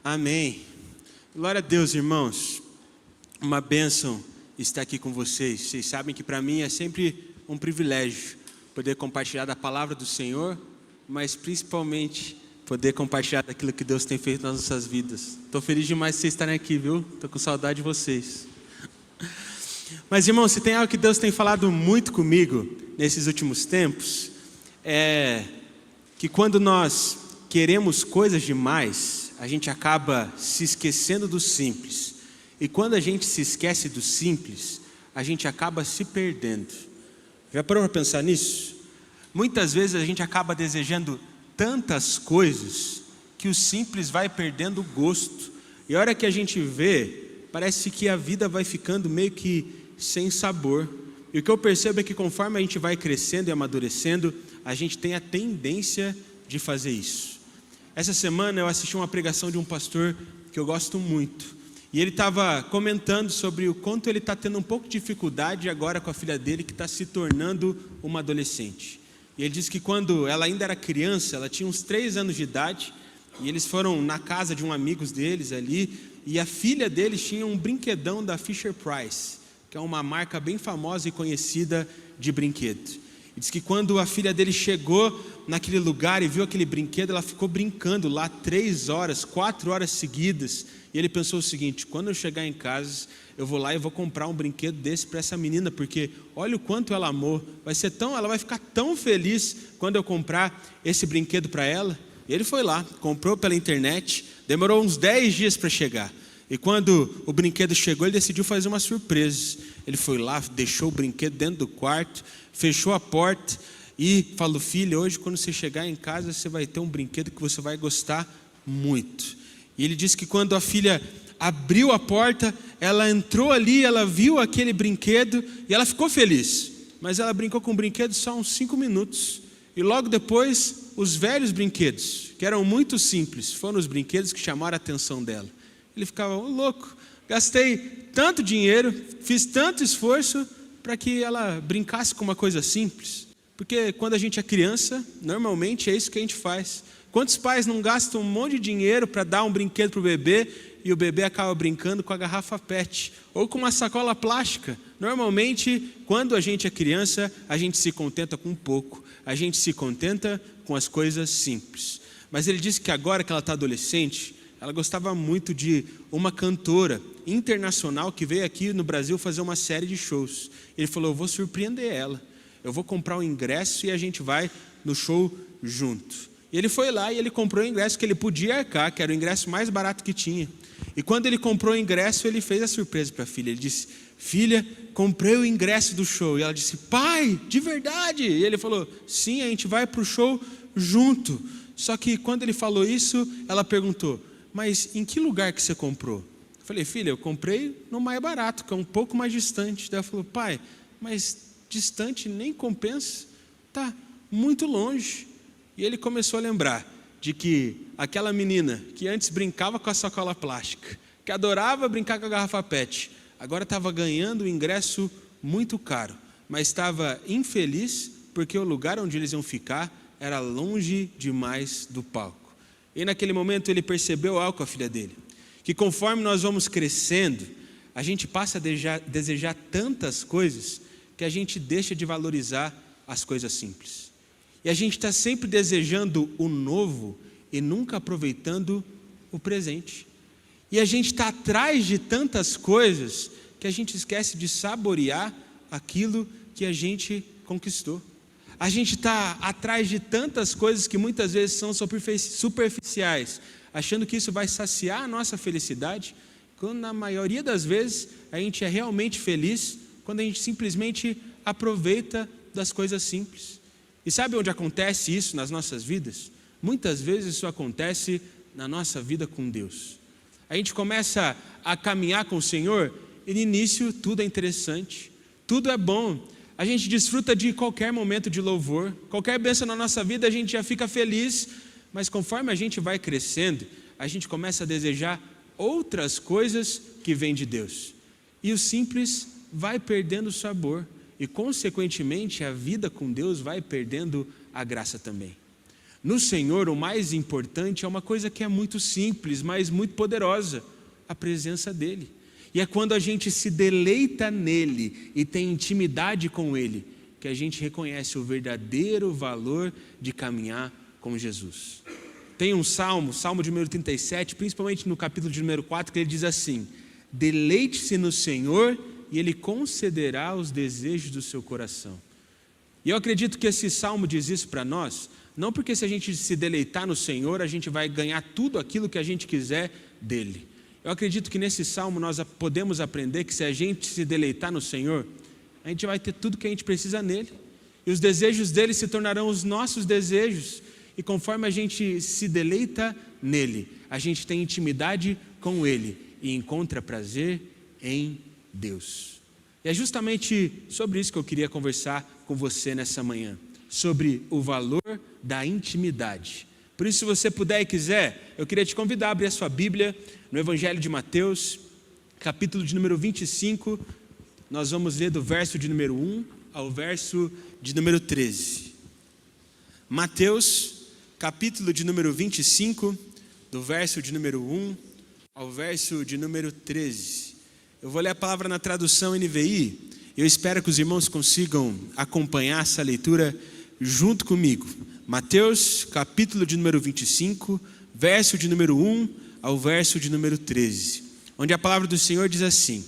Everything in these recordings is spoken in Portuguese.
Amém. Glória a Deus, irmãos. Uma bênção estar aqui com vocês. Vocês sabem que para mim é sempre um privilégio poder compartilhar da palavra do Senhor, mas principalmente poder compartilhar daquilo que Deus tem feito nas nossas vidas. Estou feliz demais de vocês estarem aqui, viu? Estou com saudade de vocês. Mas, irmãos, se tem algo que Deus tem falado muito comigo nesses últimos tempos, é que quando nós queremos coisas demais, a gente acaba se esquecendo do simples. E quando a gente se esquece do simples, a gente acaba se perdendo. Já parou para pensar nisso? Muitas vezes a gente acaba desejando tantas coisas que o simples vai perdendo o gosto. E a hora que a gente vê, parece que a vida vai ficando meio que sem sabor. E o que eu percebo é que conforme a gente vai crescendo e amadurecendo, a gente tem a tendência de fazer isso. Essa semana eu assisti uma pregação de um pastor que eu gosto muito. E ele estava comentando sobre o quanto ele está tendo um pouco de dificuldade agora com a filha dele, que está se tornando uma adolescente. E ele disse que quando ela ainda era criança, ela tinha uns 3 anos de idade, e eles foram na casa de um amigo deles ali, e a filha deles tinha um brinquedão da Fisher-Price, que é uma marca bem famosa e conhecida de brinquedo. E diz que quando a filha dele chegou naquele lugar e viu aquele brinquedo, ela ficou brincando lá 3 horas, 4 horas seguidas. E ele pensou o seguinte: quando eu chegar em casa, eu vou lá e vou comprar um brinquedo desse para essa menina, porque olha o quanto ela amou. Ela vai ficar tão feliz quando eu comprar esse brinquedo para ela. E ele foi lá, comprou pela internet, demorou uns 10 dias para chegar. E quando o brinquedo chegou, ele decidiu fazer uma surpresa. Ele foi lá, deixou o brinquedo dentro do quarto, fechou a porta e falou: filha, hoje quando você chegar em casa, você vai ter um brinquedo que você vai gostar muito. E ele disse que quando a filha abriu a porta, ela entrou ali, ela viu aquele brinquedo e ela ficou feliz. Mas ela brincou com o brinquedo só uns 5 minutos. E logo depois, os velhos brinquedos, que eram muito simples, foram os brinquedos que chamaram a atenção dela. Ele ficava: louco, gastei tanto dinheiro, fiz tanto esforço para que ela brincasse com uma coisa simples. Porque quando a gente é criança, normalmente é isso que a gente faz. Quantos pais não gastam um monte de dinheiro para dar um brinquedo para o bebê e o bebê acaba brincando com a garrafa PET ou com uma sacola plástica? Normalmente, quando a gente é criança, a gente se contenta com pouco, a gente se contenta com as coisas simples. Mas ele disse que agora que ela está adolescente, ela gostava muito de uma cantora internacional que veio aqui no Brasil fazer uma série de shows. Ele falou: eu vou surpreender ela, eu vou comprar um ingresso e a gente vai no show junto. E ele foi lá e ele comprou o ingresso que ele podia arcar, que era o ingresso mais barato que tinha. E quando ele comprou o ingresso, ele fez a surpresa para a filha. Ele disse: filha, comprei o ingresso do show. E ela disse: pai, de verdade? E ele falou: sim, a gente vai para o show junto. Só que quando ele falou isso, ela perguntou: mas em que lugar que você comprou? Eu falei: filha, eu comprei no mais barato, que é um pouco mais distante. Daí ela falou: pai, mas distante nem compensa, está muito longe. E ele começou a lembrar de que aquela menina que antes brincava com a sacola plástica, que adorava brincar com a garrafa PET, agora estava ganhando um ingresso muito caro, mas estava infeliz porque o lugar onde eles iam ficar era longe demais do palco. E naquele momento ele percebeu algo com a filha dele, que conforme nós vamos crescendo, a gente passa a desejar tantas coisas que a gente deixa de valorizar as coisas simples. E a gente está sempre desejando o novo e nunca aproveitando o presente. E a gente está atrás de tantas coisas que a gente esquece de saborear aquilo que a gente conquistou. A gente está atrás de tantas coisas que muitas vezes são superficiais, achando que isso vai saciar a nossa felicidade, quando na maioria das vezes a gente é realmente feliz quando a gente simplesmente aproveita das coisas simples. E sabe onde acontece isso nas nossas vidas? Muitas vezes isso acontece na nossa vida com Deus. A gente começa a caminhar com o Senhor e no início tudo é interessante, tudo é bom. A gente desfruta de qualquer momento de louvor, qualquer bênção na nossa vida a gente já fica feliz, mas conforme a gente vai crescendo, a gente começa a desejar outras coisas que vêm de Deus. E o simples vai perdendo o sabor e, consequentemente, a vida com Deus vai perdendo a graça também. No Senhor, o mais importante é uma coisa que é muito simples, mas muito poderosa: a presença dEle. E é quando a gente se deleita nele e tem intimidade com Ele, que a gente reconhece o verdadeiro valor de caminhar com Jesus. Tem um salmo, Salmo de número 37, principalmente no capítulo de número 4, que ele diz assim: deleite-se no Senhor e Ele concederá os desejos do seu coração. E eu acredito que esse salmo diz isso para nós, não porque se a gente se deleitar no Senhor, a gente vai ganhar tudo aquilo que a gente quiser dEle. Eu acredito que nesse salmo nós podemos aprender que se a gente se deleitar no Senhor, a gente vai ter tudo que a gente precisa nele. E os desejos dele se tornarão os nossos desejos. E conforme a gente se deleita nele, a gente tem intimidade com ele e encontra prazer em Deus. E é justamente sobre isso que eu queria conversar com você nessa manhã, sobre o valor da intimidade. Por isso, se você puder e quiser, eu queria te convidar a abrir a sua Bíblia no Evangelho de Mateus, capítulo de número 25, nós vamos ler do verso de número 1 ao verso de número 13. Mateus, capítulo de número 25, do verso de número 1 ao verso de número 13. Eu vou ler a palavra na tradução NVI, eu espero que os irmãos consigam acompanhar essa leitura junto comigo. Mateus, capítulo de número 25, verso de número 1 ao verso de número 13, onde a palavra do Senhor diz assim: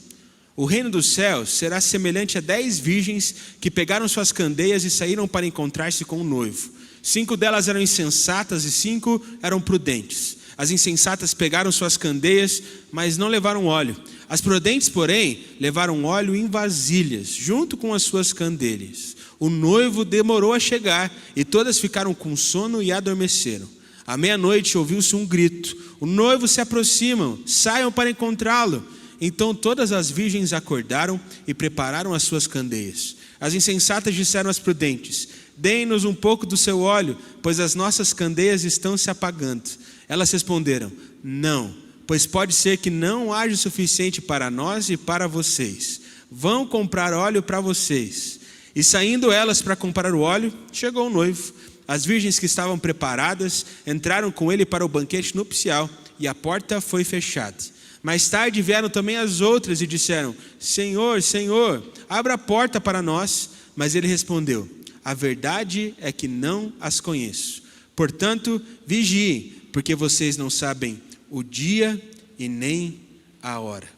o reino dos céus será semelhante a 10 virgens que pegaram suas candeias e saíram para encontrar-se com o noivo. 5 delas eram insensatas e 5 eram prudentes. As insensatas pegaram suas candeias, mas não levaram óleo. As prudentes, porém, levaram óleo em vasilhas, junto com as suas candeias. O noivo demorou a chegar, e todas ficaram com sono e adormeceram. À meia-noite ouviu-se um grito: o noivo se aproxima, saiam para encontrá-lo. Então todas as virgens acordaram e prepararam as suas candeias. As insensatas disseram às prudentes: deem-nos um pouco do seu óleo, pois as nossas candeias estão se apagando. Elas responderam: não, pois pode ser que não haja o suficiente para nós e para vocês. Vão comprar óleo para vocês. E saindo elas para comprar o óleo, chegou o noivo. As virgens que estavam preparadas entraram com ele para o banquete nupcial, e a porta foi fechada. Mais tarde vieram também as outras e disseram: Senhor, Senhor, abra a porta para nós. Mas ele respondeu: a verdade é que não as conheço. Portanto, vigiem, porque vocês não sabem o dia e nem a hora.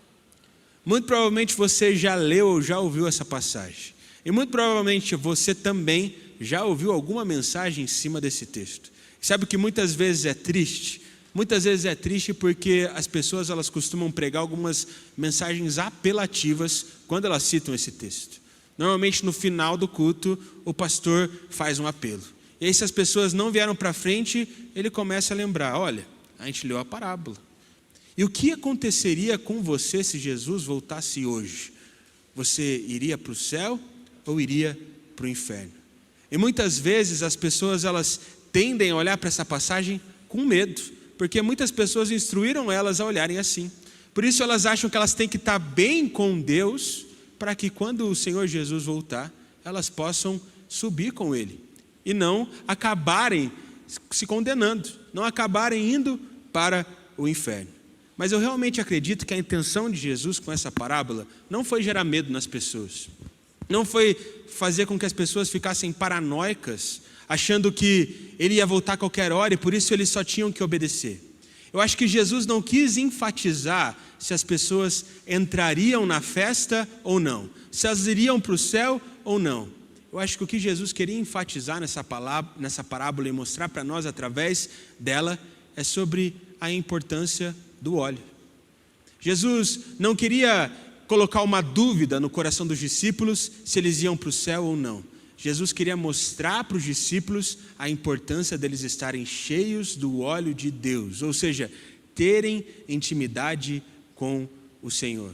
Muito provavelmente você já leu ou já ouviu essa passagem. E muito provavelmente você também já ouviu alguma mensagem em cima desse texto. Sabe o que muitas vezes é triste? Muitas vezes é triste porque as pessoas elas costumam pregar algumas mensagens apelativas quando elas citam esse texto. Normalmente no final do culto o pastor faz um apelo. E aí se as pessoas não vieram para frente, ele começa a lembrar: olha, a gente leu a parábola. E o que aconteceria com você se Jesus voltasse hoje? Você iria para o céu ou iria para o inferno? E muitas vezes as pessoas elas tendem a olhar para essa passagem com medo, porque muitas pessoas instruíram elas a olharem assim. Por isso elas acham que elas têm que estar bem com Deus, para que quando o Senhor Jesus voltar, elas possam subir com Ele, e não acabarem se condenando, não acabarem indo para o inferno. Mas eu realmente acredito que a intenção de Jesus com essa parábola não foi gerar medo nas pessoas, não foi fazer com que as pessoas ficassem paranoicas, achando que ele ia voltar a qualquer hora e por isso eles só tinham que obedecer. Eu acho que Jesus não quis enfatizar se as pessoas entrariam na festa ou não, se elas iriam para o céu ou não. Eu acho que o que Jesus queria enfatizar nessa parábola e mostrar para nós através dela é sobre a importância do óleo. Jesus não queria colocar uma dúvida no coração dos discípulos se eles iam para o céu ou não. Jesus queria mostrar para os discípulos a importância deles estarem cheios do óleo de Deus, ou seja, terem intimidade com o Senhor.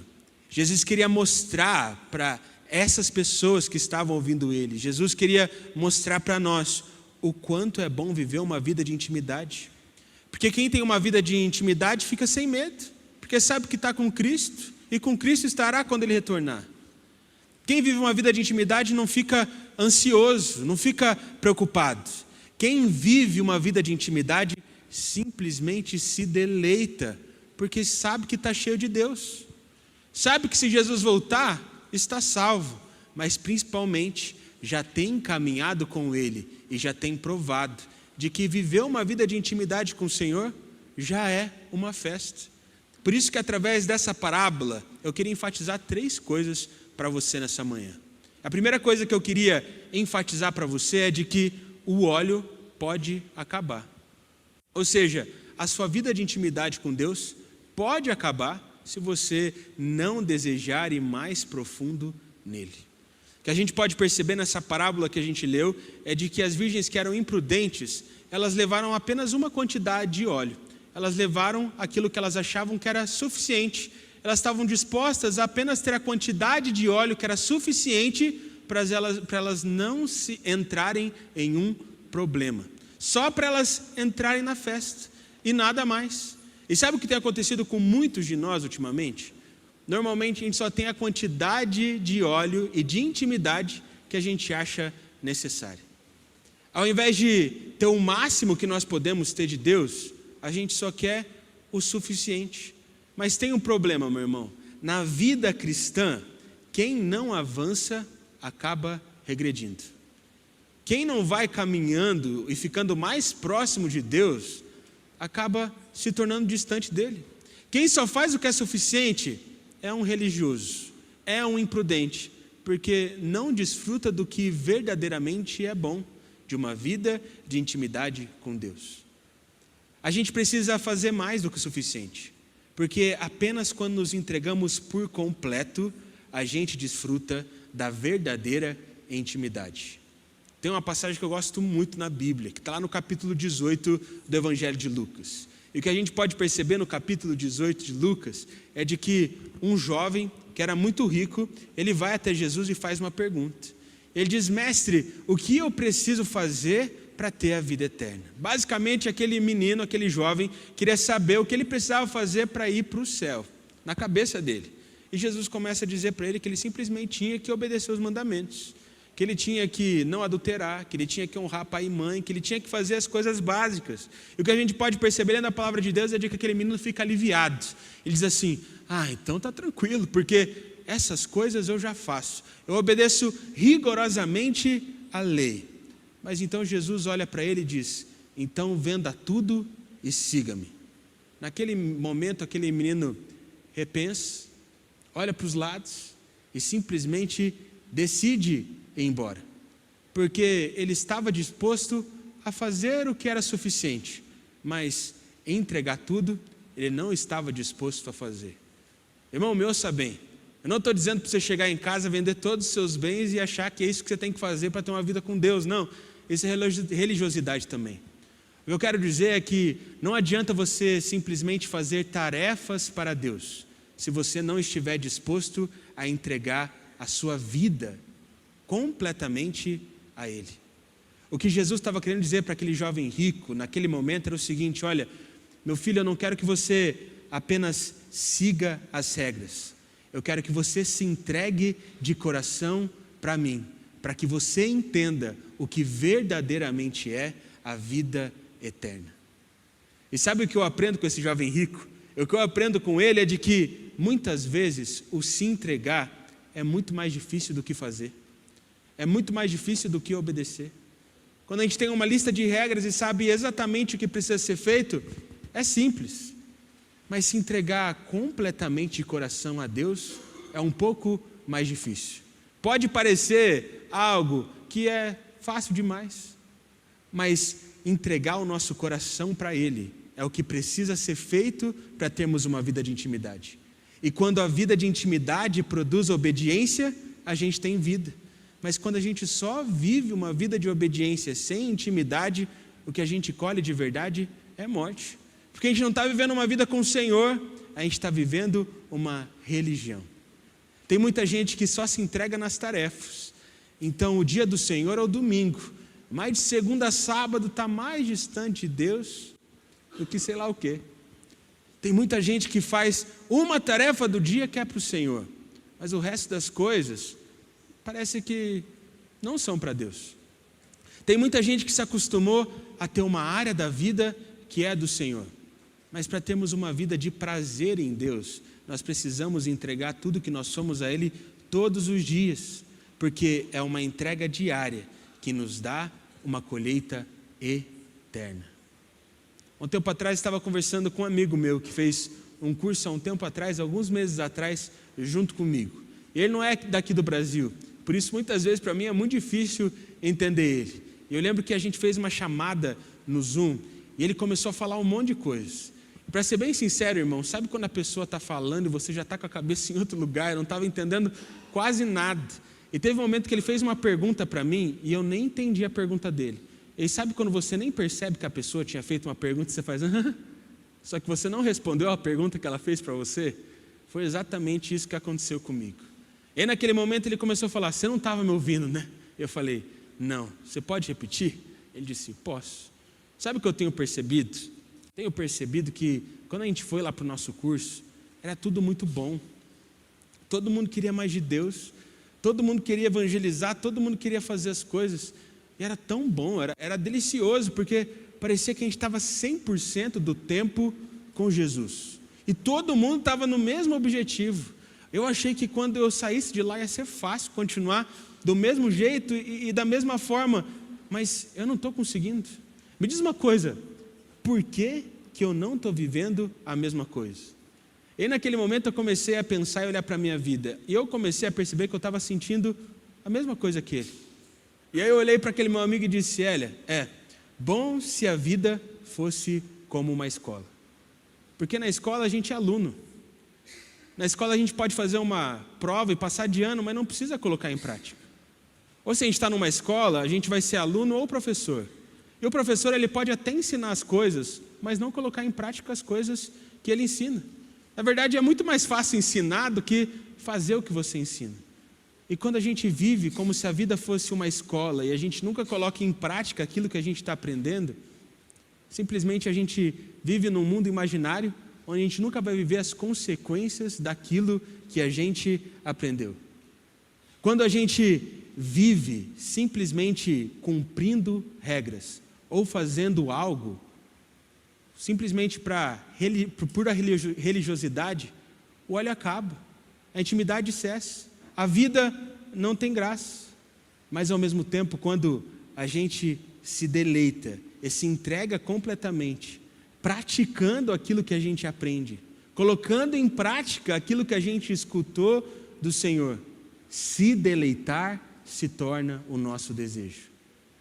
Jesus queria mostrar para essas pessoas que estavam ouvindo ele, Jesus queria mostrar para nós o quanto é bom viver uma vida de intimidade. Porque quem tem uma vida de intimidade fica sem medo, porque sabe que está com Cristo, e com Cristo estará quando Ele retornar. Quem vive uma vida de intimidade não fica ansioso, não fica preocupado. Quem vive uma vida de intimidade simplesmente se deleita, porque sabe que está cheio de Deus. Sabe que se Jesus voltar, está salvo, mas principalmente já tem caminhado com Ele e já tem provado de que viver uma vida de intimidade com o Senhor já é uma festa. Por isso que através dessa parábola eu queria enfatizar 3 coisas para você nessa manhã. A primeira coisa que eu queria enfatizar para você é de que o óleo pode acabar. Ou seja, a sua vida de intimidade com Deus pode acabar se você não desejar ir mais profundo nele. O que a gente pode perceber nessa parábola que a gente leu é de que as virgens que eram imprudentes, elas levaram apenas uma quantidade de óleo. Elas levaram aquilo que elas achavam que era suficiente. Elas estavam dispostas a apenas ter a quantidade de óleo que era suficiente para elas não se entrarem em um problema. Só para elas entrarem na festa e nada mais. E sabe o que tem acontecido com muitos de nós ultimamente? Normalmente a gente só tem a quantidade de óleo e de intimidade que a gente acha necessária. Ao invés de ter o máximo que nós podemos ter de Deus, a gente só quer o suficiente. Mas tem um problema, meu irmão. Na vida cristã, quem não avança acaba regredindo. Quem não vai caminhando e ficando mais próximo de Deus, acaba se tornando distante dele. Quem só faz o que é suficiente é um religioso, é um imprudente, porque não desfruta do que verdadeiramente é bom, de uma vida de intimidade com Deus. A gente precisa fazer mais do que o suficiente, porque apenas quando nos entregamos por completo, a gente desfruta da verdadeira intimidade. Tem uma passagem que eu gosto muito na Bíblia, que está lá no capítulo 18 do Evangelho de Lucas. E o que a gente pode perceber no capítulo 18 de Lucas é de que um jovem que era muito rico, ele vai até Jesus e faz uma pergunta. Ele diz: mestre, o que eu preciso fazer para ter a vida eterna? Basicamente, aquele menino, aquele jovem, queria saber o que ele precisava fazer para ir para o céu, na cabeça dele. E Jesus começa a dizer para ele que ele simplesmente tinha que obedecer os mandamentos, que ele tinha que não adulterar, que ele tinha que honrar pai e mãe, que ele tinha que fazer as coisas básicas. E o que a gente pode perceber na palavra de Deus é de que aquele menino fica aliviado. Ele diz assim: então está tranquilo, porque essas coisas eu já faço. Eu obedeço rigorosamente a lei. Mas então Jesus olha para ele e diz: então venda tudo e siga-me. Naquele momento, aquele menino repensa, olha para os lados e simplesmente decide ir embora, porque ele estava disposto a fazer o que era suficiente, mas entregar tudo, ele não estava disposto a fazer. Irmão, me ouça bem, eu não estou dizendo para você chegar em casa, vender todos os seus bens e achar que é isso que você tem que fazer para ter uma vida com Deus. Não, isso é religiosidade também. O que eu quero dizer é que não adianta você simplesmente fazer tarefas para Deus, se você não estiver disposto a entregar a sua vida completamente a Ele. O que Jesus estava querendo dizer para aquele jovem rico naquele momento era o seguinte: olha, meu filho, eu não quero que você apenas siga as regras, eu quero que você se entregue de coração para mim, para que você entenda o que verdadeiramente é a vida eterna. E sabe o que eu aprendo com esse jovem rico? O que eu aprendo com ele é de que muitas vezes o se entregar é muito mais difícil do que fazer. É muito mais difícil do que obedecer. Quando a gente tem uma lista de regras e sabe exatamente o que precisa ser feito, é simples. Mas se entregar completamente de coração a Deus é um pouco mais difícil. Pode parecer algo que é fácil demais, mas entregar o nosso coração para Ele é o que precisa ser feito para termos uma vida de intimidade. E quando a vida de intimidade produz obediência, a gente tem vida. Mas quando a gente só vive uma vida de obediência sem intimidade, o que a gente colhe de verdade é morte. Porque a gente não está vivendo uma vida com o Senhor, a gente está vivendo uma religião. Tem muita gente que só se entrega nas tarefas. Então o dia do Senhor é o domingo, mas de segunda a sábado está mais distante de Deus do que sei lá o quê. Tem muita gente que faz uma tarefa do dia que é para o Senhor, mas o resto das coisas parece que não são para Deus. Tem muita gente que se acostumou a ter uma área da vida que é do Senhor. Mas para termos uma vida de prazer em Deus, nós precisamos entregar tudo que nós somos a Ele todos os dias, porque é uma entrega diária que nos dá uma colheita eterna. Um tempo atrás estava conversando com um amigo meu que fez um curso há um tempo atrás, alguns meses atrás, junto comigo. Ele não é daqui do Brasil, por isso muitas vezes para mim é muito difícil entender ele. Eu lembro que a gente fez uma chamada no Zoom e ele começou a falar um monte de coisas. Para ser bem sincero, irmão, sabe quando a pessoa está falando e você já está com a cabeça em outro lugar, eu não estava entendendo quase nada. E teve um momento que ele fez uma pergunta para mim e eu nem entendi a pergunta dele. E sabe quando você nem percebe que a pessoa tinha feito uma pergunta e você faz só que você não respondeu a pergunta que ela fez para você? Foi exatamente isso que aconteceu comigo. E naquele momento ele começou a falar, você não estava me ouvindo, né? Eu falei, não, você pode repetir? Ele disse, posso. Sabe o que eu tenho percebido? Tenho percebido que quando a gente foi lá para o nosso curso, era tudo muito bom. Todo mundo queria mais de Deus, todo mundo queria evangelizar, todo mundo queria fazer as coisas. E era tão bom, era delicioso, porque parecia que a gente estava 100% do tempo com Jesus. E todo mundo estava no mesmo objetivo. Eu achei que quando eu saísse de lá ia ser fácil continuar do mesmo jeito e da mesma forma, mas eu não estou conseguindo. Me diz uma coisa, por que eu não estou vivendo a mesma coisa? E naquele momento eu comecei a pensar e olhar para a minha vida, e eu comecei a perceber que eu estava sentindo a mesma coisa que ele. E aí eu olhei para aquele meu amigo e disse, bom se a vida fosse como uma escola. Porque na escola a gente é aluno. Na escola a gente pode fazer uma prova e passar de ano, mas não precisa colocar em prática. Ou se a gente está numa escola, a gente vai ser aluno ou professor. E o professor ele pode até ensinar as coisas, mas não colocar em prática as coisas que ele ensina. Na verdade, é muito mais fácil ensinar do que fazer o que você ensina. E quando a gente vive como se a vida fosse uma escola e a gente nunca coloca em prática aquilo que a gente está aprendendo, simplesmente a gente vive num mundo imaginário onde a gente nunca vai viver as consequências daquilo que a gente aprendeu. Quando a gente vive simplesmente cumprindo regras ou fazendo algo simplesmente por pura religiosidade, o óleo acaba, a intimidade cessa, a vida não tem graça. Mas ao mesmo tempo, quando a gente se deleita e se entrega completamente, praticando aquilo que a gente aprende, colocando em prática aquilo que a gente escutou do Senhor, se deleitar se torna o nosso desejo.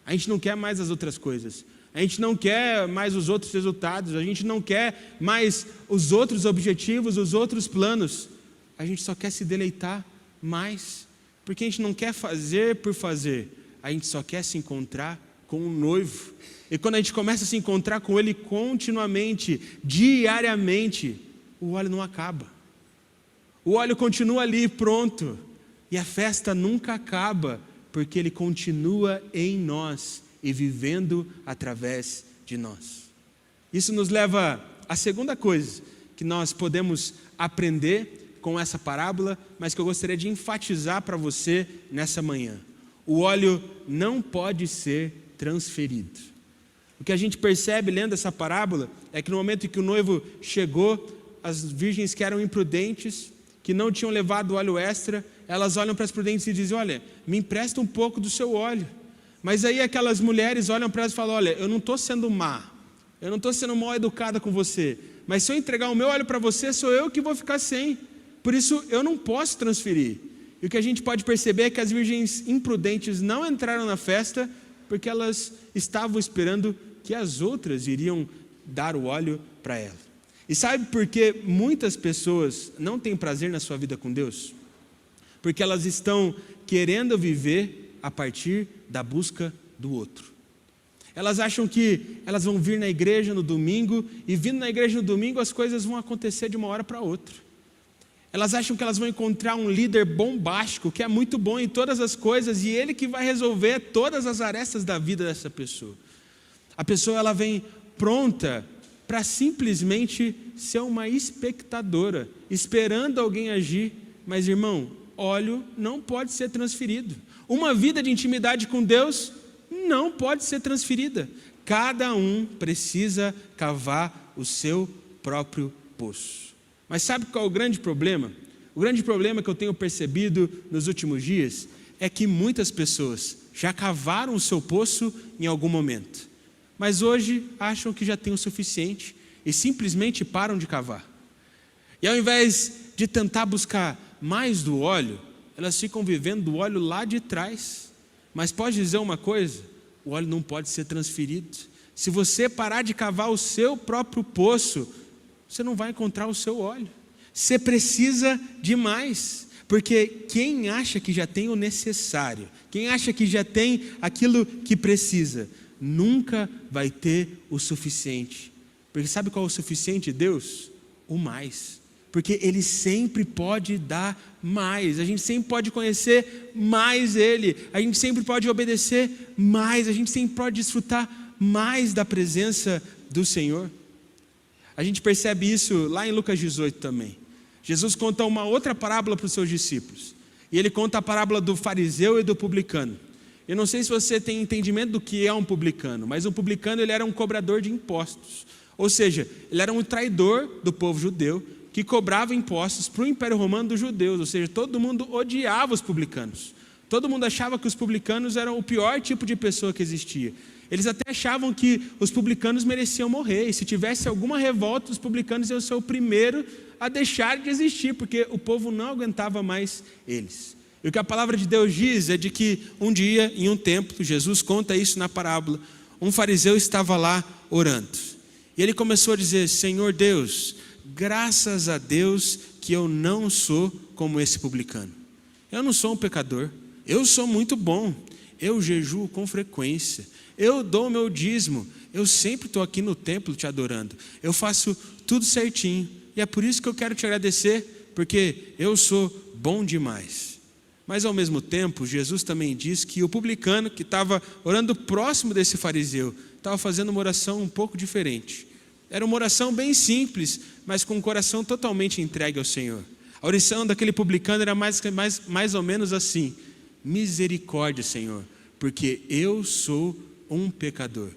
A gente não quer mais as outras coisas, a gente não quer mais os outros resultados, a gente não quer mais os outros objetivos, os outros planos, a gente só quer se deleitar mais, porque a gente não quer fazer por fazer, a gente só quer se encontrar com o noivo. E quando a gente começa a se encontrar com ele continuamente, diariamente, o óleo não acaba. O óleo continua ali pronto, e a festa nunca acaba, porque ele continua em nós e vivendo através de nós. Isso nos leva à segunda coisa que nós podemos aprender com essa parábola, mas que eu gostaria de enfatizar para você nessa manhã. O óleo não pode ser transferido. O que a gente percebe lendo essa parábola é que no momento em que o noivo chegou, as virgens que eram imprudentes, que não tinham levado óleo extra, elas olham para as prudentes e dizem, olha, me empresta um pouco do seu óleo. Mas aí aquelas mulheres olham para elas e falam, olha, eu não estou sendo má, eu não estou sendo mal educada com você, mas se eu entregar o meu óleo para você, sou eu que vou ficar sem, por isso eu não posso transferir. E o que a gente pode perceber é que as virgens imprudentes não entraram na festa, porque elas estavam esperando que as outras iriam dar o óleo para ela. E sabe por que muitas pessoas não têm prazer na sua vida com Deus? Porque elas estão querendo viver a partir da busca do outro. Elas acham que elas vão vir na igreja no domingo, e vindo na igreja no domingo as coisas vão acontecer de uma hora para outra. Elas acham que elas vão encontrar um líder bombástico, que é muito bom em todas as coisas, e ele que vai resolver todas as arestas da vida dessa pessoa. A pessoa ela vem pronta para simplesmente ser uma espectadora, esperando alguém agir. Mas irmão, óleo não pode ser transferido. Uma vida de intimidade com Deus não pode ser transferida. Cada um precisa cavar o seu próprio poço. Mas sabe qual é o grande problema? O grande problema que eu tenho percebido nos últimos dias é que muitas pessoas já cavaram o seu poço em algum momento, mas hoje acham que já tem o suficiente e simplesmente param de cavar. E ao invés de tentar buscar mais do óleo, elas ficam vivendo do óleo lá de trás. Mas pode dizer uma coisa: o óleo não pode ser transferido. Se você parar de cavar o seu próprio poço, você não vai encontrar o seu óleo. Você precisa de mais, porque quem acha que já tem o necessário, quem acha que já tem aquilo que precisa, nunca vai ter o suficiente. Porque sabe qual é o suficiente de Deus? O mais. Porque Ele sempre pode dar mais, a gente sempre pode conhecer mais Ele, a gente sempre pode obedecer mais, a gente sempre pode desfrutar mais da presença do Senhor. A gente percebe isso lá em Lucas 18 também. Jesus conta uma outra parábola para os seus discípulos, e Ele conta a parábola do fariseu e do publicano. Eu não sei se você tem entendimento do que é um publicano, mas um publicano ele era um cobrador de impostos, ou seja, ele era um traidor do povo judeu, que cobrava impostos para o Império Romano dos judeus, ou seja, todo mundo odiava os publicanos. Todo mundo achava que os publicanos eram o pior tipo de pessoa que existia. Eles até achavam que os publicanos mereciam morrer, e se tivesse alguma revolta, os publicanos iam ser o primeiro a deixar de existir, porque o povo não aguentava mais eles. E o que a palavra de Deus diz é de que um dia, em um templo, Jesus conta isso na parábola, um fariseu estava lá orando. E ele começou a dizer: Senhor Deus, graças a Deus que eu não sou como esse publicano. Eu não sou um pecador, eu sou muito bom, eu jejuo com frequência, eu dou o meu dízimo, eu sempre estou aqui no templo te adorando, eu faço tudo certinho, e é por isso que eu quero te agradecer, porque eu sou bom demais. Mas ao mesmo tempo, Jesus também diz que o publicano que estava orando próximo desse fariseu, estava fazendo uma oração um pouco diferente. Era uma oração bem simples, mas com o coração totalmente entregue ao Senhor. A oração daquele publicano era mais ou menos assim: misericórdia, Senhor, porque eu sou um pecador.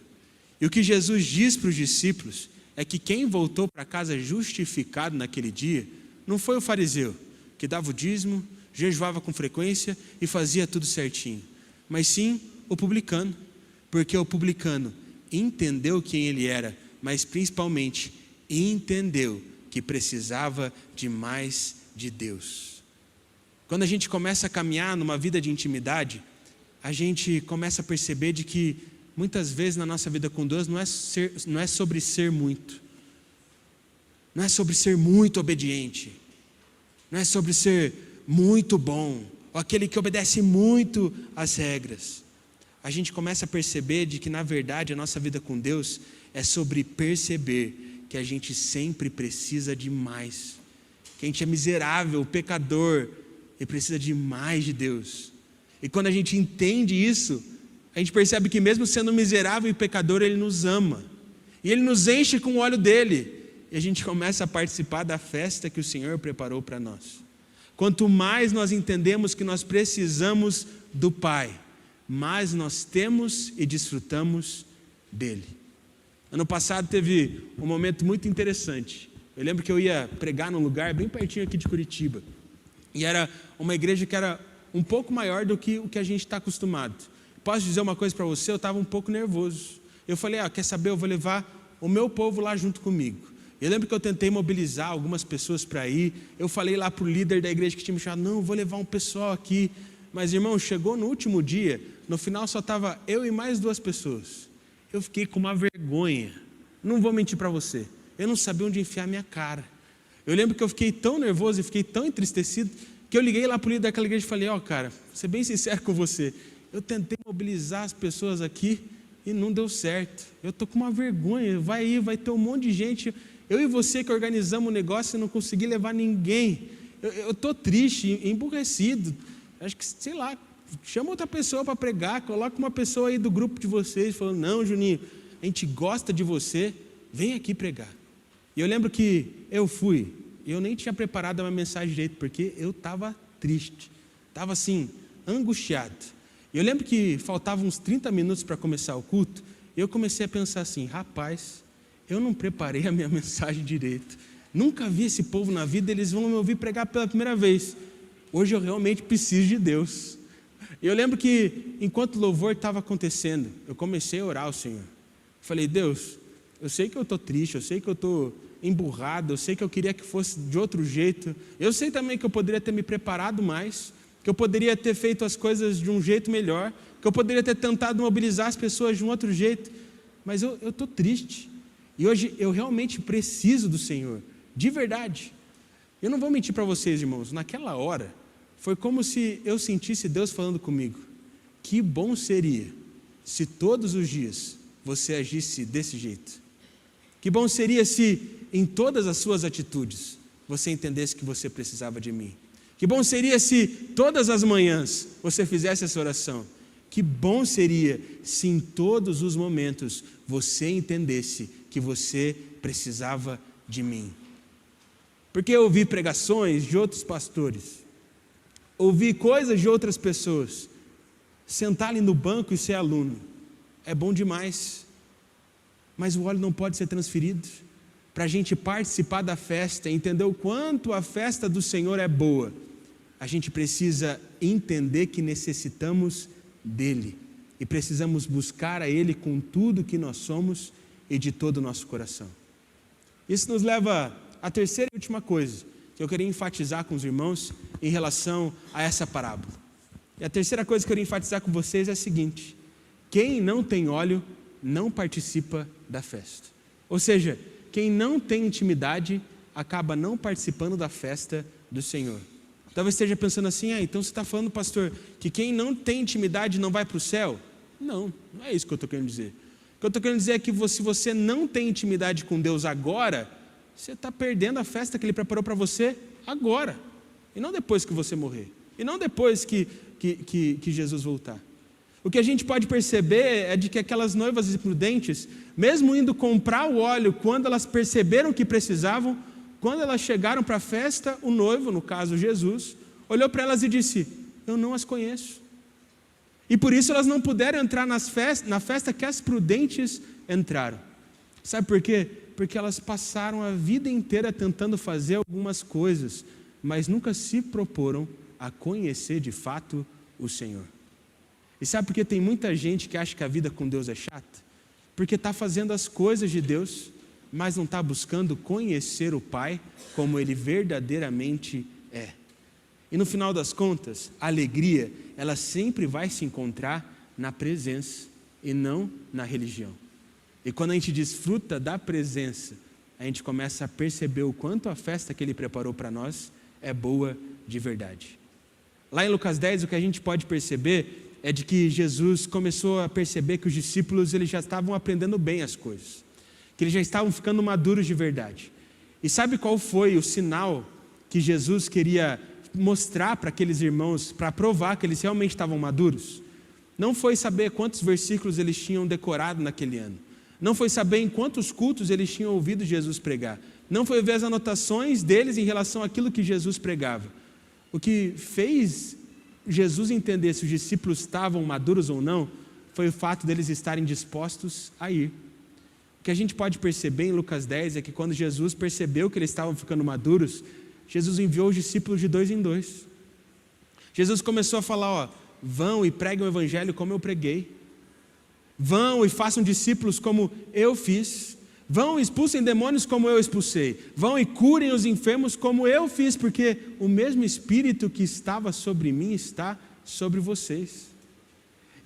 E o que Jesus diz para os discípulos é que quem voltou para casa justificado naquele dia não foi o fariseu, que dava o dízimo, jejuava com frequência e fazia tudo certinho, mas sim o publicano, porque o publicano entendeu quem ele era, mas principalmente entendeu que precisava de mais de Deus. Quando a gente começa a caminhar numa vida de intimidade, a gente começa a perceber de que muitas vezes na nossa vida com Deus não é sobre ser muito, não é sobre ser muito obediente, não é sobre ser muito bom, ou aquele que obedece muito às regras. A gente começa a perceber de que na verdade a nossa vida com Deus é sobre perceber que a gente sempre precisa de mais, que a gente é miserável, pecador, e precisa de mais de Deus. E quando a gente entende isso, a gente percebe que mesmo sendo miserável e pecador, Ele nos ama, e Ele nos enche com o óleo dEle, e a gente começa a participar da festa que o Senhor preparou para nós. Quanto mais nós entendemos que nós precisamos do Pai, mais nós temos e desfrutamos dEle. Ano passado teve um momento muito interessante. Eu lembro que eu ia pregar num lugar bem pertinho aqui de Curitiba, e era uma igreja que era um pouco maior do que o que a gente está acostumado. Posso dizer uma coisa para você? Eu estava um pouco nervoso. Eu falei: quer saber, eu vou levar o meu povo lá junto comigo. Eu lembro que eu tentei mobilizar algumas pessoas para ir. Eu falei lá para o líder da igreja que tinha me chamado: não, eu vou levar um pessoal aqui. Mas irmão, chegou no último dia, no final só estava eu e mais 2 pessoas. Eu fiquei com uma vergonha, não vou mentir para você, eu não sabia onde enfiar minha cara. Eu lembro que eu fiquei tão nervoso e fiquei tão entristecido, que eu liguei lá para o líder daquela igreja e falei: cara, vou ser bem sincero com você, eu tentei mobilizar as pessoas aqui e não deu certo, eu estou com uma vergonha, vai ter um monte de gente, eu e você que organizamos o negócio e não consegui levar ninguém, eu estou triste, emburrecido, acho que, sei lá, chama outra pessoa para pregar, coloca uma pessoa aí do grupo de vocês, falando: não, Juninho, a gente gosta de você, vem aqui pregar. E eu lembro que eu fui, e eu nem tinha preparado a minha mensagem direito, porque eu estava triste, estava assim, angustiado. E eu lembro que faltavam uns 30 minutos para começar o culto, e eu comecei a pensar assim, rapaz, eu não preparei a minha mensagem direito. Nunca vi esse povo na vida, eles vão me ouvir pregar pela primeira vez. Hoje eu realmente preciso de Deus. E eu lembro que, enquanto o louvor estava acontecendo, eu comecei a orar ao Senhor. Falei, Deus, eu sei que eu estou triste, eu sei que eu estou emburrado, eu sei que eu queria que fosse de outro jeito. Eu sei também que eu poderia ter me preparado mais, que eu poderia ter feito as coisas de um jeito melhor, que eu poderia ter tentado mobilizar as pessoas de um outro jeito. Mas eu estou triste. E hoje eu realmente preciso do Senhor. De verdade. Eu não vou mentir para vocês, irmãos, naquela hora, foi como se eu sentisse Deus falando comigo, que bom seria se todos os dias você agisse desse jeito. Que bom seria se em todas as suas atitudes você entendesse que você precisava de mim. Que bom seria se todas as manhãs você fizesse essa oração. Que bom seria se em todos os momentos você entendesse que você precisava de mim. Porque eu ouvi pregações de outros pastores, ouvi coisas de outras pessoas, sentar ali no banco e ser aluno, é bom demais, mas o óleo não pode ser transferido. Para a gente participar da festa, entender o quanto a festa do Senhor é boa, a gente precisa entender que necessitamos dEle, e precisamos buscar a Ele com tudo que nós somos e de todo o nosso coração. Isso nos leva à terceira e última coisa que eu queria enfatizar com os irmãos em relação a essa parábola. E a terceira coisa que eu queria enfatizar com vocês é a seguinte: quem não tem óleo não participa da festa. Ou seja, quem não tem intimidade acaba não participando da festa do Senhor. Talvez esteja pensando assim, então você está falando, pastor, que quem não tem intimidade não vai para o céu? Não, não é isso que eu estou querendo dizer. O que eu estou querendo dizer é que se você não tem intimidade com Deus agora, você está perdendo a festa que Ele preparou para você agora, e não depois que você morrer, e não depois que Jesus voltar. O que a gente pode perceber é de que aquelas noivas imprudentes, mesmo indo comprar o óleo, quando elas perceberam que precisavam, quando elas chegaram para a festa, o noivo, no caso Jesus, olhou para elas e disse, eu não as conheço. E por isso elas não puderam entrar na festa que as prudentes entraram. Sabe por quê? Porque elas passaram a vida inteira tentando fazer algumas coisas, mas nunca se proporam a conhecer de fato o Senhor. E sabe por que tem muita gente que acha que a vida com Deus é chata? Porque está fazendo as coisas de Deus, mas não está buscando conhecer o Pai como Ele verdadeiramente é. E no final das contas, a alegria, ela sempre vai se encontrar na presença e não na religião. E quando a gente desfruta da presença, a gente começa a perceber o quanto a festa que Ele preparou para nós é boa de verdade. Lá em Lucas 10, o que a gente pode perceber é de que Jesus começou a perceber que os discípulos eles já estavam aprendendo bem as coisas, que eles já estavam ficando maduros de verdade. E sabe qual foi o sinal que Jesus queria mostrar para aqueles irmãos, para provar que eles realmente estavam maduros? Não foi saber quantos versículos eles tinham decorado naquele ano, não foi saber em quantos cultos eles tinham ouvido Jesus pregar, não foi ver as anotações deles em relação àquilo que Jesus pregava. O que fez Jesus entender se os discípulos estavam maduros ou não, foi o fato deles estarem dispostos a ir. O que a gente pode perceber em Lucas 10 é que quando Jesus percebeu que eles estavam ficando maduros, Jesus enviou os discípulos de 2 em 2. Jesus começou a falar, vão e preguem o evangelho como eu preguei. Vão e façam discípulos como eu fiz. Vão e expulsem demônios como eu expulsei. Vão e curem os enfermos como eu fiz, porque o mesmo Espírito que estava sobre mim está sobre vocês.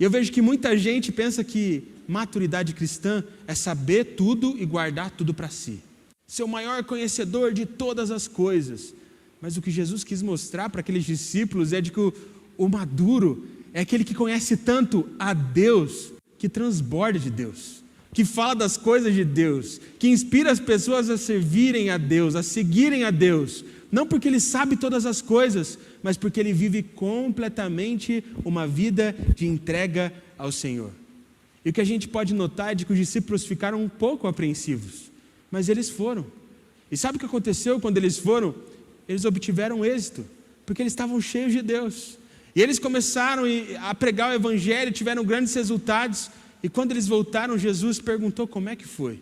E eu vejo que muita gente pensa que maturidade cristã é saber tudo e guardar tudo para si. Ser o maior conhecedor de todas as coisas. Mas o que Jesus quis mostrar para aqueles discípulos é de que o maduro é aquele que conhece tanto a Deus, que transborda de Deus, que fala das coisas de Deus, que inspira as pessoas a servirem a Deus, a seguirem a Deus, não porque ele sabe todas as coisas, mas porque ele vive completamente uma vida de entrega ao Senhor. E o que a gente pode notar é de que os discípulos ficaram um pouco apreensivos, mas eles foram. E sabe o que aconteceu quando eles foram? Eles obtiveram êxito, porque eles estavam cheios de Deus. E eles começaram a pregar o evangelho, tiveram grandes resultados. E quando eles voltaram, Jesus perguntou como é que foi.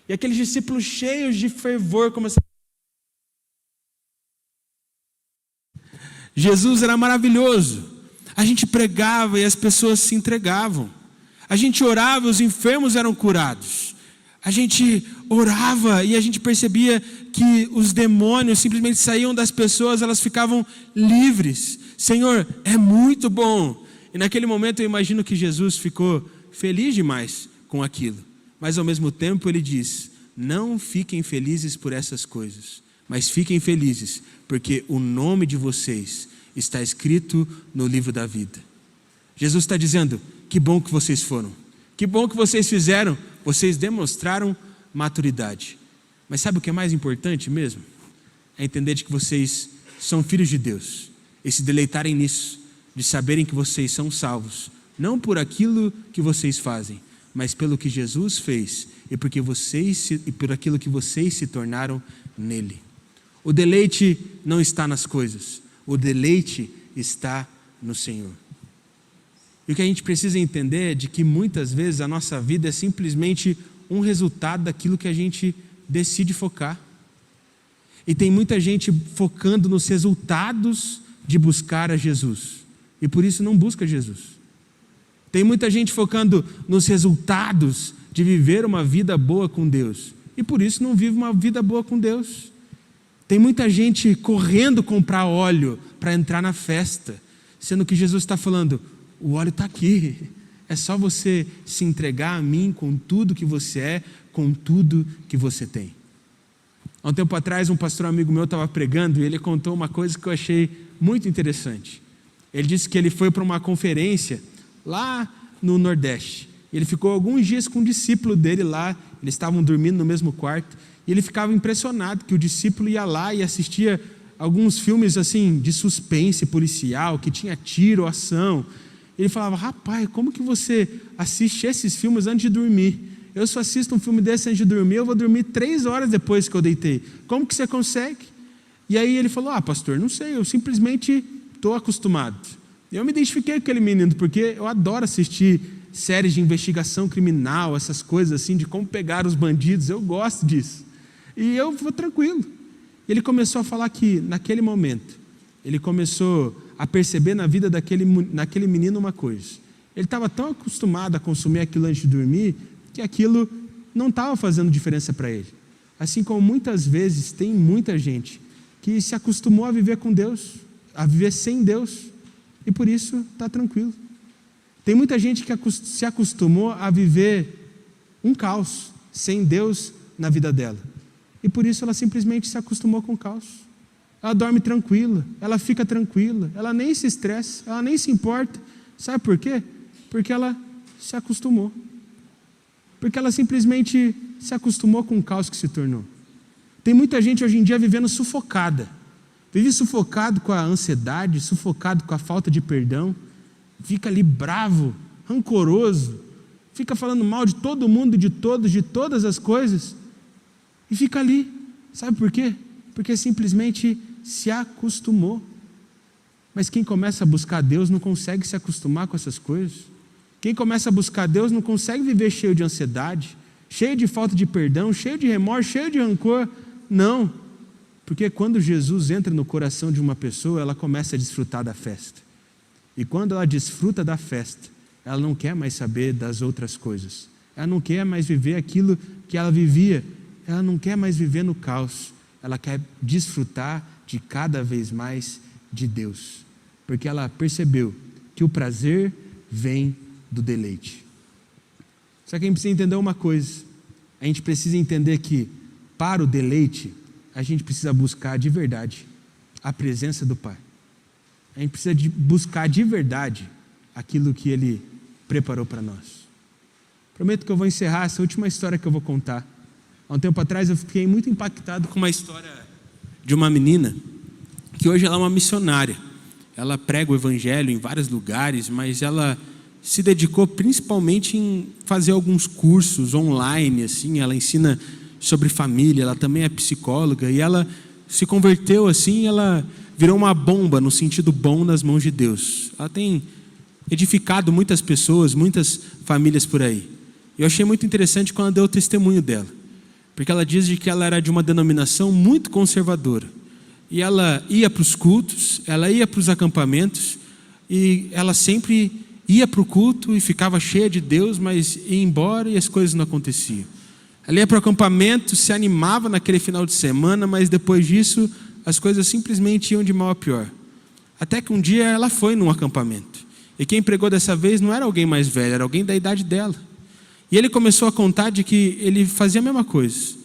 E aqueles discípulos cheios de fervor começaram. Jesus era maravilhoso. A gente pregava e as pessoas se entregavam. A gente orava e os enfermos eram curados. A gente orava e a gente percebia que os demônios simplesmente saíam das pessoas, elas ficavam livres. Senhor, é muito bom. E naquele momento eu imagino que Jesus ficou feliz demais com aquilo. Mas ao mesmo tempo ele diz: não fiquem felizes por essas coisas, mas fiquem felizes porque o nome de vocês está escrito no livro da vida. Jesus está dizendo: que bom que vocês foram, que bom que vocês fizeram, vocês demonstraram maturidade. Mas sabe o que é mais importante mesmo? É entender de que vocês são filhos de Deus e se deleitarem nisso, de saberem que vocês são salvos, não por aquilo que vocês fazem, mas pelo que Jesus fez e por aquilo que vocês se tornaram nele. O deleite não está nas coisas, o deleite está no Senhor. E o que a gente precisa entender é de que muitas vezes a nossa vida é simplesmente um resultado daquilo que a gente decide focar. E tem muita gente focando nos resultados de buscar a Jesus, e por isso não busca Jesus. Tem muita gente focando nos resultados de viver uma vida boa com Deus, e por isso não vive uma vida boa com Deus. Tem muita gente correndo comprar óleo para entrar na festa, sendo que Jesus está falando: o óleo está aqui, é só você se entregar a mim com tudo que você é, com tudo que você tem. Há um tempo atrás, um pastor amigo meu estava pregando e ele contou uma coisa que eu achei muito interessante. Ele disse que ele foi para uma conferência lá no Nordeste. Ele ficou alguns dias com um discípulo dele lá, eles estavam dormindo no mesmo quarto, e ele ficava impressionado que o discípulo ia lá e assistia alguns filmes assim de suspense policial, que tinha tiro, ação. Ele falava: rapaz, como que você assiste esses filmes antes de dormir? Eu só assisto um filme desse antes de dormir, eu vou dormir 3 horas depois que eu deitei. Como que você consegue? E aí ele falou: pastor, não sei, eu simplesmente estou acostumado. Eu me identifiquei com aquele menino, porque eu adoro assistir séries de investigação criminal, essas coisas assim, de como pegar os bandidos, eu gosto disso. E eu vou tranquilo. Ele começou a falar que, naquele momento, ele começou a perceber na vida naquele menino uma coisa. Ele estava tão acostumado a consumir aquilo antes de dormir, que aquilo não estava fazendo diferença para ele. Assim como muitas vezes tem muita gente que se acostumou a viver com Deus, a viver sem Deus, e por isso está tranquilo. Tem muita gente que se acostumou a viver um caos, sem Deus na vida dela. E por isso ela simplesmente se acostumou com o caos. Ela dorme tranquila, ela fica tranquila, ela nem se estressa, ela nem se importa. Sabe por quê? Porque ela se acostumou. Porque ela simplesmente se acostumou com o caos que se tornou. Tem muita gente hoje em dia vivendo sufocada. Vive sufocado com a ansiedade, sufocado com a falta de perdão. Fica ali bravo, rancoroso. Fica falando mal de todo mundo, de todos, de todas as coisas. E fica ali. Sabe por quê? Porque simplesmente se acostumou. Mas quem começa a buscar Deus não consegue se acostumar com essas coisas. Quem começa a buscar Deus não consegue viver cheio de ansiedade, cheio de falta de perdão, cheio de remorso, cheio de rancor. Não. Porque quando Jesus entra no coração de uma pessoa, ela começa a desfrutar da festa. E quando ela desfruta da festa, ela não quer mais saber das outras coisas. Ela não quer mais viver aquilo que ela vivia. Ela não quer mais viver no caos. Ela quer desfrutar de cada vez mais de Deus. Porque ela percebeu que o prazer vem do deleite. Só que a gente precisa entender uma coisa. A gente precisa entender que, para o deleite, a gente precisa buscar de verdade a presença do Pai. A gente precisa buscar de verdade aquilo que Ele preparou para nós. Prometo que eu vou encerrar essa última história que eu vou contar. Há um tempo atrás eu fiquei muito impactado com uma história de uma menina que hoje ela é uma missionária. Ela prega o evangelho em vários lugares, mas ela se dedicou principalmente em fazer alguns cursos online, assim. Ela ensina sobre família, ela também é psicóloga, e ela se converteu assim, ela virou uma bomba no sentido bom nas mãos de Deus. Ela tem edificado muitas pessoas, muitas famílias por aí. Eu achei muito interessante quando ela deu o testemunho dela, porque ela diz que ela era de uma denominação muito conservadora. E ela ia para os cultos, ela ia para os acampamentos, e ela sempre ia para o culto e ficava cheia de Deus, mas ia embora e as coisas não aconteciam. Ela ia para o acampamento, se animava naquele final de semana, mas depois disso as coisas simplesmente iam de mal a pior. Até que um dia ela foi num acampamento. E quem pregou dessa vez não era alguém mais velho, era alguém da idade dela. E ele começou a contar de que ele fazia a mesma coisa.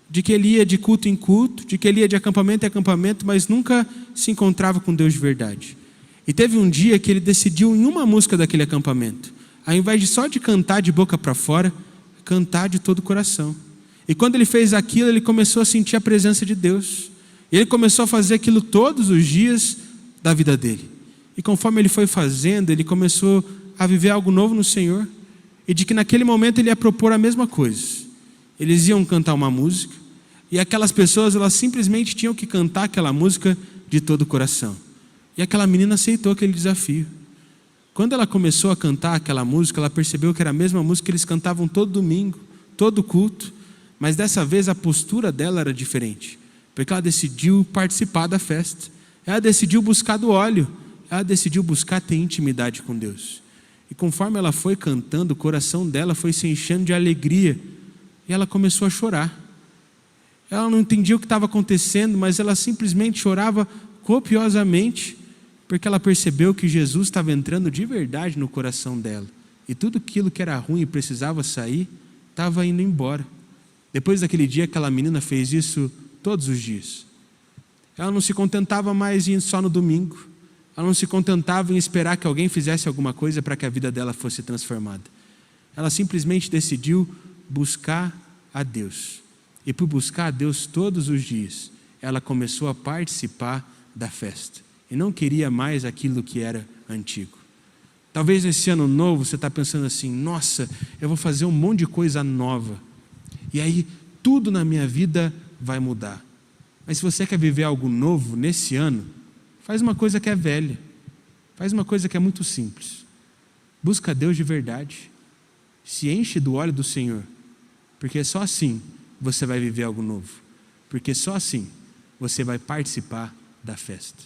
De que ele ia de culto em culto, de que ele ia de acampamento em acampamento, mas nunca se encontrava com Deus de verdade. E teve um dia que ele decidiu em uma música daquele acampamento, ao invés de só de cantar de boca para fora, cantar de todo o coração. E quando ele fez aquilo, ele começou a sentir a presença de Deus. E ele começou a fazer aquilo todos os dias da vida dele. E conforme ele foi fazendo, ele começou a viver algo novo no Senhor. E de que naquele momento ele ia propor a mesma coisa. Eles iam cantar uma música, e aquelas pessoas, elas simplesmente tinham que cantar aquela música de todo o coração. E aquela menina aceitou aquele desafio. Quando ela começou a cantar aquela música, ela percebeu que era a mesma música que eles cantavam todo domingo, todo culto, mas dessa vez a postura dela era diferente, porque ela decidiu participar da festa, ela decidiu buscar do óleo, ela decidiu buscar ter intimidade com Deus. E conforme ela foi cantando, o coração dela foi se enchendo de alegria, e ela começou a chorar. Ela não entendia o que estava acontecendo, mas ela simplesmente chorava copiosamente, porque ela percebeu que Jesus estava entrando de verdade no coração dela. E tudo aquilo que era ruim e precisava sair, estava indo embora. Depois daquele dia, aquela menina fez isso todos os dias. Ela não se contentava mais em ir só no domingo. Ela não se contentava em esperar que alguém fizesse alguma coisa para que a vida dela fosse transformada. Ela simplesmente decidiu buscar a Deus. E por buscar a Deus todos os dias, ela começou a participar da festa. E não queria mais aquilo que era antigo. Talvez nesse ano novo você está pensando assim, nossa, eu vou fazer um monte de coisa nova. E aí tudo na minha vida vai mudar. Mas se você quer viver algo novo nesse ano, faz uma coisa que é velha. Faz uma coisa que é muito simples. Busca Deus de verdade. Se enche do óleo do Senhor. Porque só assim você vai viver algo novo. Porque só assim você vai participar da festa.